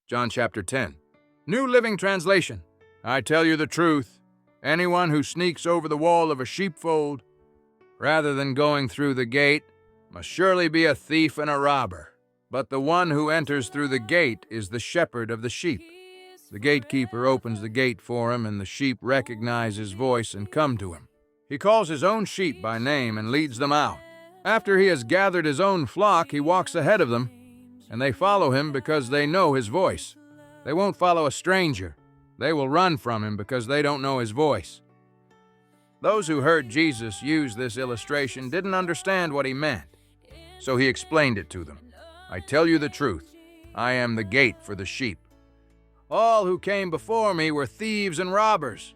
John chapter 10. New Living Translation. I tell you the truth, anyone who sneaks over the wall of a sheepfold, rather than going through the gate, must surely be a thief and a robber. But the one who enters through the gate is the shepherd of the sheep. The gatekeeper opens the gate for him, and the sheep recognize his voice and come to him. He calls his own sheep by name and leads them out. After he has gathered his own flock, he walks ahead of them, and they follow him because they know his voice. They won't follow a stranger. They will run from him because they don't know his voice. Those who heard Jesus use this illustration didn't understand what he meant, so he explained it to them. I tell you the truth, I am the gate for the sheep. All who came before me were thieves and robbers,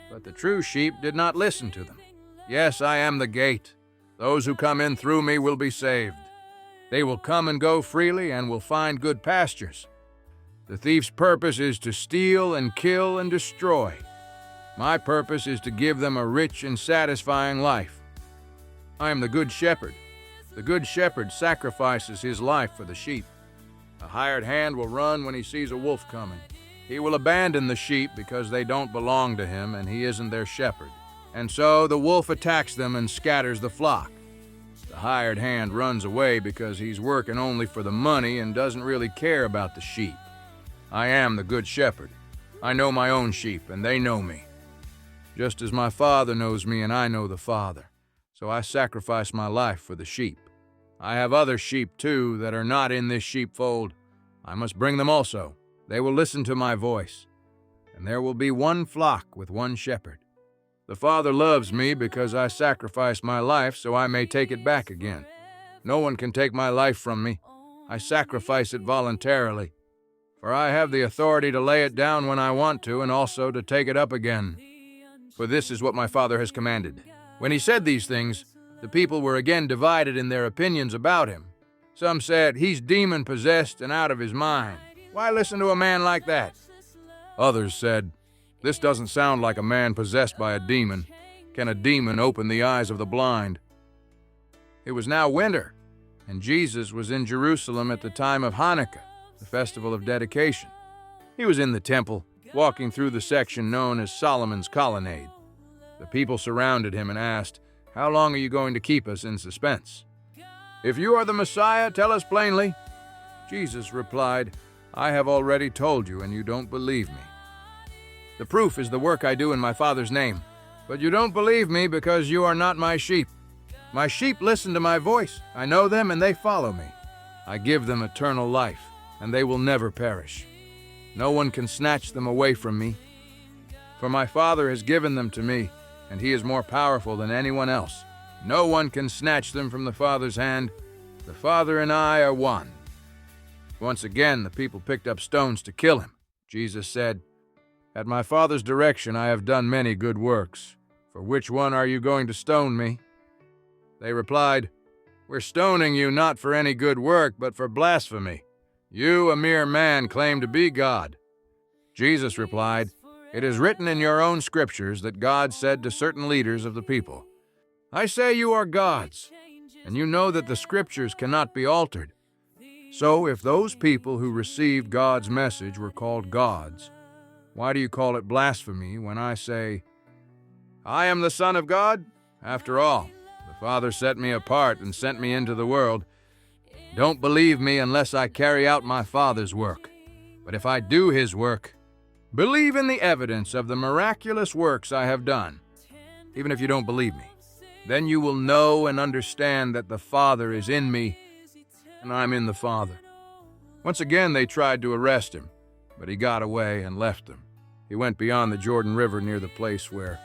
but the true sheep did not listen to them. Yes, I am the gate. Those who come in through me will be saved. They will come and go freely and will find good pastures. The thief's purpose is to steal and kill and destroy. My purpose is to give them a rich and satisfying life. I am the good shepherd. The good shepherd sacrifices his life for the sheep. A hired hand will run when he sees a wolf coming. He will abandon the sheep because they don't belong to him and he isn't their shepherd. And so the wolf attacks them and scatters the flock. The hired hand runs away because he's working only for the money and doesn't really care about the sheep. I am the good shepherd. I know my own sheep and they know me. Just as my Father knows me and I know the Father. So I sacrifice my life for the sheep. I have other sheep, too, that are not in this sheepfold. I must bring them also. They will listen to my voice. And there will be one flock with one shepherd. The Father loves me because I sacrifice my life so I may take it back again. No one can take my life from me. I sacrifice it voluntarily. For I have the authority to lay it down when I want to and also to take it up again. For this is what my Father has commanded. When he said these things, the people were again divided in their opinions about him. Some said, he's demon-possessed and out of his mind. Why listen to a man like that? Others said, this doesn't sound like a man possessed by a demon. Can a demon open the eyes of the blind? It was now winter, and Jesus was in Jerusalem at the time of Hanukkah, the festival of dedication. He was in the temple, walking through the section known as Solomon's Colonnade. The people surrounded him and asked, how long are you going to keep us in suspense? If you are the Messiah, tell us plainly. Jesus replied, I have already told you, and you don't believe me. The proof is the work I do in my Father's name. But you don't believe me because you are not my sheep. My sheep listen to my voice. I know them, and they follow me. I give them eternal life, and they will never perish. No one can snatch them away from me. For my Father has given them to me, and he is more powerful than anyone else. No one can snatch them from the Father's hand. The Father and I are one. Once again, the people picked up stones to kill him. Jesus said, at my Father's direction I have done many good works. For which one are you going to stone me? They replied, we're stoning you not for any good work, but for blasphemy. You, a mere man, claim to be God. Jesus replied, it is written in your own scriptures that God said to certain leaders of the people, I say you are gods, and you know that the scriptures cannot be altered. So if those people who received God's message were called gods, why do you call it blasphemy when I say, I am the Son of God? After all, the Father set me apart and sent me into the world. Don't believe me unless I carry out my Father's work. But if I do his work, believe in the evidence of the miraculous works I have done. Even if you don't believe me, then you will know and understand that the Father is in me and I'm in the Father. Once again they tried to arrest him, but he got away and left them. He went beyond the Jordan River near the place where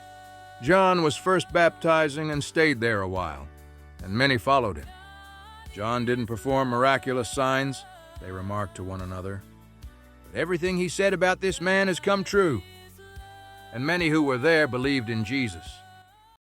John was first baptizing and stayed there a while, and many followed him. John didn't perform miraculous signs, they remarked to one another. But everything he said about this man has come true. And many who were there believed in Jesus.